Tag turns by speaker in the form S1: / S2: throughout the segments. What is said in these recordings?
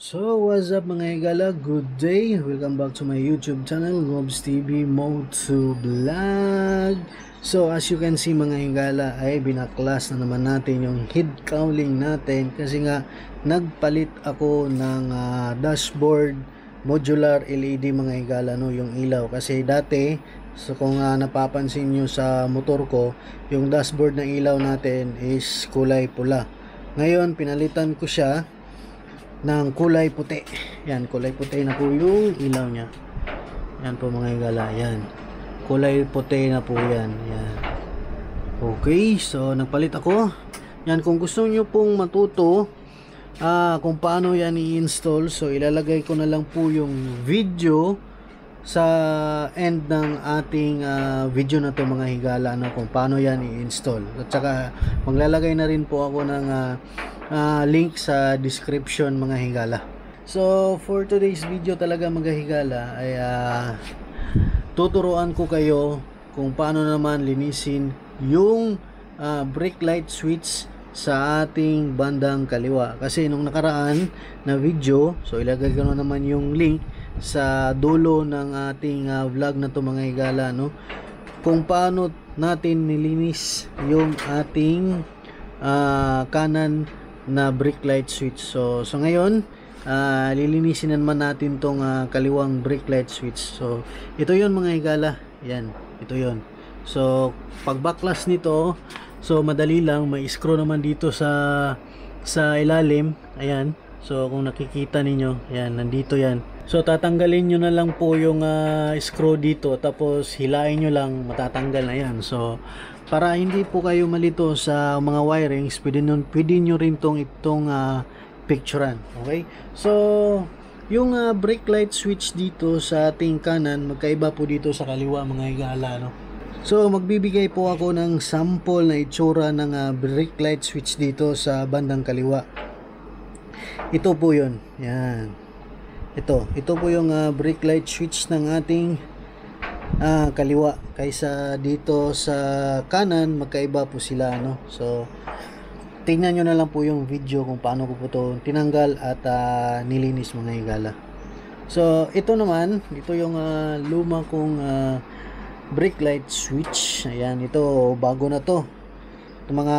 S1: So, what's up mga higala? Good day! Welcome back to my YouTube channel, Robs TV Moto Vlog. So, as you can see mga higala, ay binaklas na naman natin yung head cowling natin kasi nga nagpalit ako ng dashboard modular LED mga higala, no? Yung ilaw. Kasi dati, so kung napapansin nyo sa motor ko, yung dashboard ng ilaw natin is kulay pula. Ngayon, pinalitan ko siya ng kulay puti. Yan, kulay puti na po yung ilaw niya. Yan po mga higala, yan. Kulay puti na po yan. Yan. Okay, so nagpalit ako. Yan, kung gusto niyo pong matuto kung paano yan i-install, so ilalagay ko na lang po yung video sa end ng ating video na to mga higala, no, kung paano yan i-install. At saka maglalagay na rin po ako ng link sa description mga higala. So for today's video talaga mga higala ay tuturuan ko kayo kung paano naman linisin yung brake light switch sa ating bandang kaliwa. Kasi nung nakaraan na video, so ilagay ko na naman yung link sa dulo ng ating vlog na to mga higala, no, kung paano natin nilinis yung ating kanan na brake light switch. So ngayon lilinisin naman natin tong kaliwang brake light switch. So ito yon mga higala, yan, ito yon. So pag backlash nito, so madali lang, may screw naman dito sa ilalim, ayan. So kung nakikita ninyo, yan, nandito yan. So tatanggalin nyo na lang po yung screw dito, tapos hilain nyo lang, matatanggal na yan. So para hindi po kayo malito sa mga wirings, pwede nyo rin itong picturean. Okay, so yung brake light switch dito sa ating kanan, magkaiba po dito sa kaliwa mga higala, no? So magbibigay po ako ng sample na itsura ng brake light switch dito sa bandang kaliwa. Ito po yun, yan. Ito po yung brake light switch ng ating kaliwa, kaysa dito sa kanan magkaiba po sila, no? So tingnan nyo na lang po yung video kung paano ko po ito tinanggal at nilinis mga higala. So ito naman, ito yung luma kong brake light switch. Ayan, ito bago na to, mga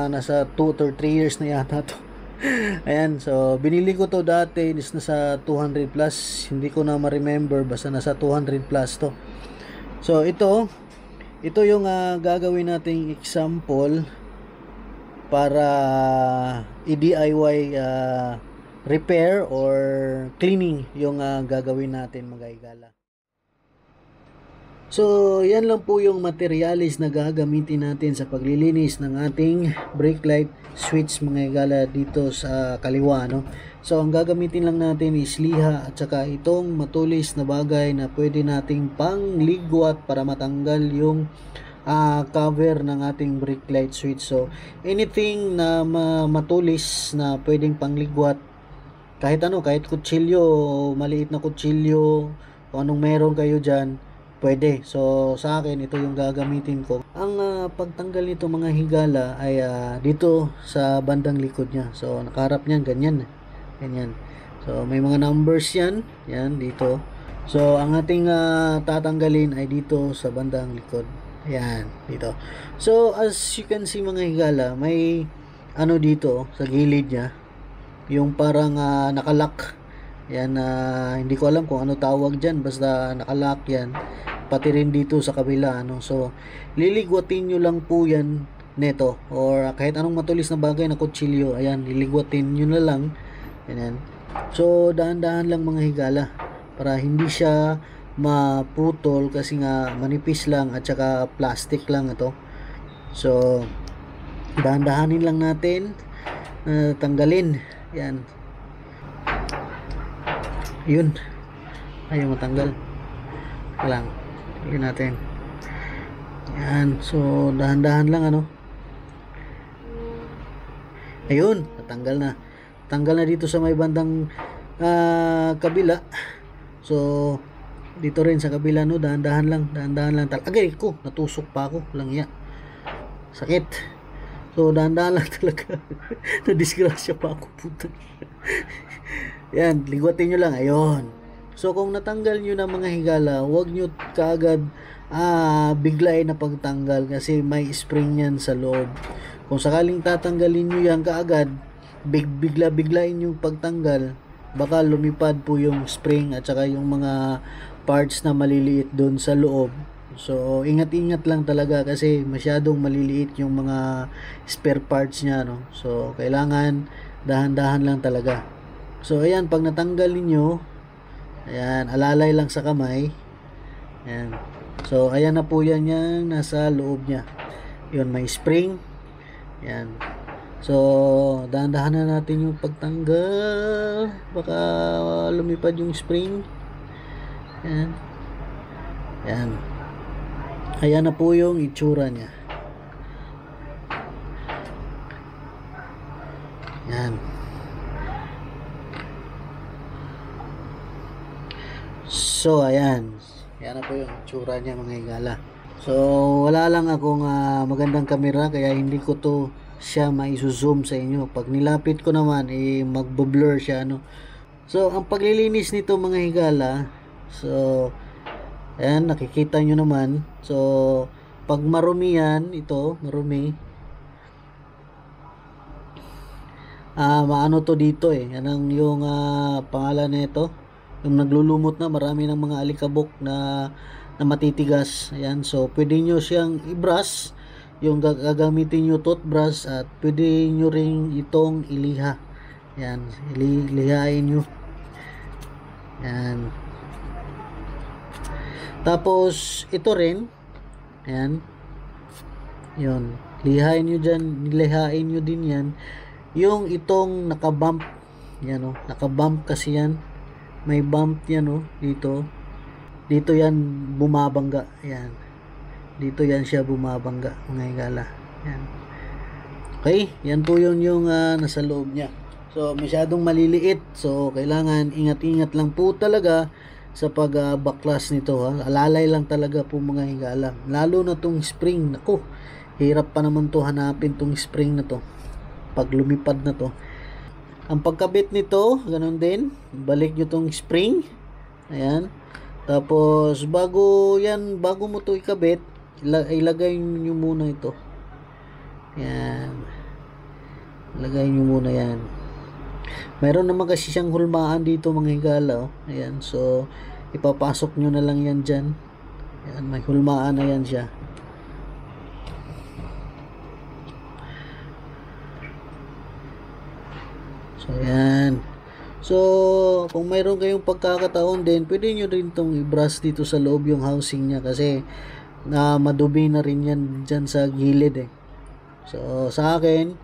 S1: nasa 2 or 3 years na yata to. Ayan, so binili ko to dati is nasa 200 plus, hindi ko na ma-remember, basta nasa 200 plus to. So ito yung gagawin nating example para i-DIY repair or cleaning yung gagawin natin mga higala. So yan lang po yung materialis na gagamitin natin sa paglilinis ng ating brake light switch mga higala dito sa kaliwa, no? So ang gagamitin lang natin is liha at saka itong matulis na bagay na pwede nating pangligwat para matanggal yung cover ng ating brake light switch. So anything na matulis na pwedeng pangligwat, kahit kutsilyo, maliit na kutsilyo, kung anong meron kayo dyan, pwede. So sa akin, ito yung gagamitin ko. Ang pagtanggal nito mga higala ay dito sa bandang likod niya. So nakaharap niyan, ganyan. So may mga numbers yan dito. So ang ating tatanggalin ay dito sa bandang likod. Yan, dito. So as you can see mga higala, may dito sa gilid niya, yung parang nakalock. Yan, hindi ko alam kung ano tawag dyan, basta nakalock yan. Pati rin dito sa kabila, ano. So liligwatin nyo lang po yan neto, or kahit anong matulis na bagay na kutsilyo, ayan, liligwatin nyo na lang. Ayan. So dahan-dahan lang mga higala para hindi siya maputol, kasi nga manipis lang at saka plastic lang ito. So dahan-dahanin lang natin tanggalin. Yan, yun, ayaw matanggal lang, yun natin. Yan, so dahan-dahan lang, ayun, natanggal na dito sa may bandang kabila. So dito rin sa kabila, no, dahan-dahan lang agay ko, natusok pa ako lang ya, sakit. So dahan-dahan lang talaga. Na disgrasya pa ako, puta. Yan, ligwatin nyo lang. Ayun. So, kung natanggal nyo na mga higala, huwag nyo kaagad biglain na pagtanggal kasi may spring yan sa loob. Kung sakaling tatanggalin nyo yan kaagad, bigla-biglain yung pagtanggal, baka lumipad po yung spring at saka yung mga parts na maliliit doon sa loob. So, ingat-ingat lang talaga kasi masyadong maliliit yung mga spare parts niya, no? So, kailangan dahan-dahan lang talaga. So, ayan, pag natanggal ninyo, ayan, alalay lang sa kamay. Ayan. So, ayan na po yan yung nasa loob niya. Yun, may spring. Ayan. So, dahan-dahan na natin yung pagtanggal. Baka lumipad yung spring. Ayan. Ayan. Ayan na po yung itsura niya. Ayan. So, ayan. Ayan na po yung itsura niya mga higala. So, wala lang akong magandang kamera kaya hindi ko to siya mai-zoom sa inyo. Pag nilapit ko naman, magbo-blur siya, no? So, ang paglilinis nito mga higala, so, ayan, nakikita nyo naman. So, pag marumi yan, ito, marumi, maano to dito yan ang yung pangalan nito. Yung naglulumot na, marami ng mga alikabok na matitigas. Ayan, so pwede nyo siyang i-brush, yung gagamitin nyo toothbrush, at pwede nyo ring itong iliha. Ayan, ilihain nyo. Ayan. Tapos, ito rin, ayan, yun, lihain nyo dyan, nilihain nyo din yan, yung itong nakabump, yan o, nakabump kasi yan, may bump yan o, dito yan bumabangga, yan, dito yan siya bumabangga mga higala, yan. Okay, yan po yun yung nasa loob niya. So masyadong maliliit, so kailangan ingat-ingat lang po talaga sa pagbaklas nito, ha. Alalay lang talaga po mga higala, lalo na tong spring. Naku, hirap pa naman to hanapin tong spring na to pag lumipad na to. Ang pagkabit nito, ganun din, balik nyo tong spring, ayan. Tapos bago mo to ikabit, ilagay nyo muna ito, ayan, ilagay nyo muna yan. Mayroon naman kasi siyang hulmaan dito mga higala, oh. Ayan, so ipapasok nyo na lang yan dyan. Ayan, may hulmaan na yan siya. So ayan. So kung mayroon kayong pagkakataon din, pwede nyo rin itong i-brush dito sa loob yung housing niya kasi madubi na rin yan dyan sa gilid, eh. So sa akin,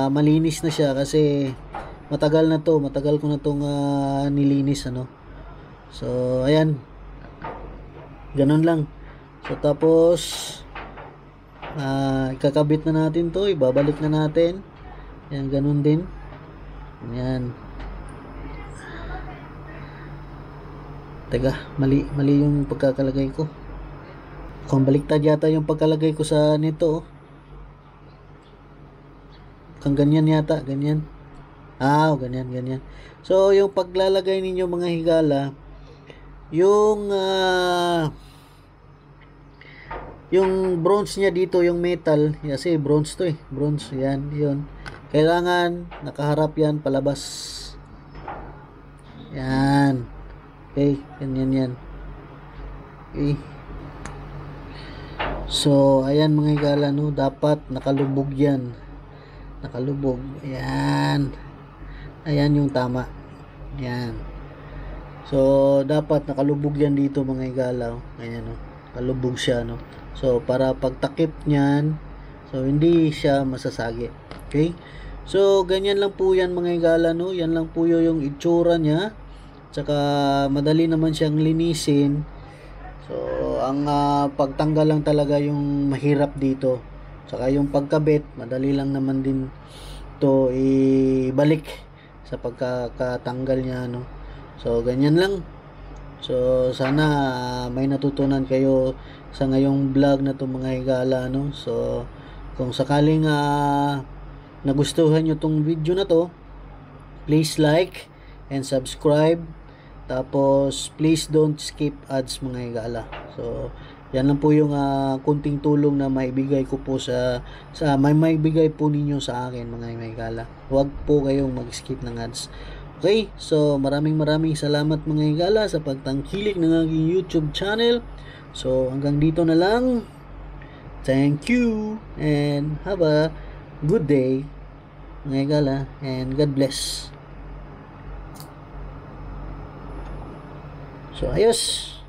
S1: malinis na siya kasi matagal ko na tong nilinis, ano. So ayan, ganun lang. So tapos ikakabit na natin to, ibabalik na natin. Ayan, ganun din. Ayan. Teka, mali yung pagkakalagay ko. Kung baliktad yata yung pagkalagay ko sa nito, oh. Kung ganyan yata, ganyan. Ganyan. So, yung paglalagay ninyo mga higala, yung bronze niya dito, yung metal, kasi bronze to, eh. Bronze, yan, yun. Kailangan nakaharap yan palabas. Yan. Okay, ganyan yan. Okay. So, ayan mga higala, no, dapat nakalubog yan. Nakalubog. Ayan. Ayan yung tama. Ayan. So, dapat nakalubog yan dito mga higala. Ayan, no. Kalubog siya, no. So, para pagtakip niyan, so, hindi siya masasagi. Okay? So, ganyan lang po yan mga higala, no. Yan lang po yung itsura niya. Tsaka, madali naman siyang linisin. So, ang pagtanggal lang talaga yung mahirap dito. Tsaka yung pagkabit, madali lang naman din to ibalik sa pagkatanggal niya, no. So, ganyan lang. So, sana may natutunan kayo sa ngayong vlog na to mga higala, no. So, kung sakaling nagustuhan nyo tong video na to, please like and subscribe. Tapos, please don't skip ads mga higala. So, yan lang po yung kunting tulong na maibigay ko po may maibigay po ninyo sa akin mga higala. Huwag po kayong mag-skip ng ads. Okay, so maraming salamat mga higala sa pagtangkilik ng aking YouTube channel. So, hanggang dito na lang. Thank you and have a good day mga higala, and God bless. So, ayos.